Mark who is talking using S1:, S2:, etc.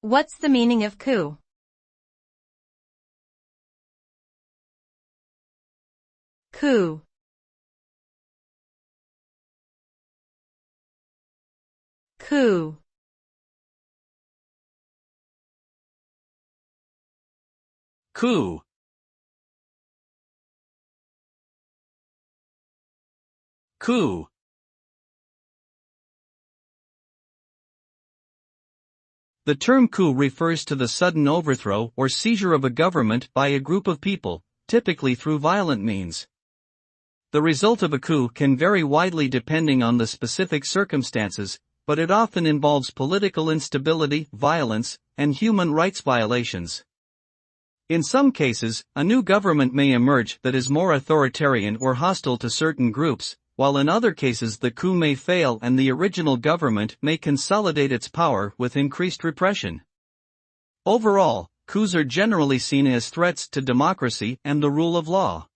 S1: What's the meaning of coup? Coup. Coup.
S2: Coup. Coup. The term coup refers to the sudden overthrow or seizure of a government by a group of people, typically through violent means. The result of a coup can vary widely depending on the specific circumstances, but it often involves political instability, violence, and human rights violations. In some cases, a new government may emerge that is more authoritarian or hostile to certain groups, while in other cases the coup may fail and the original government may consolidate its power with increased repression. Overall, coups are generally seen as threats to democracy and the rule of law.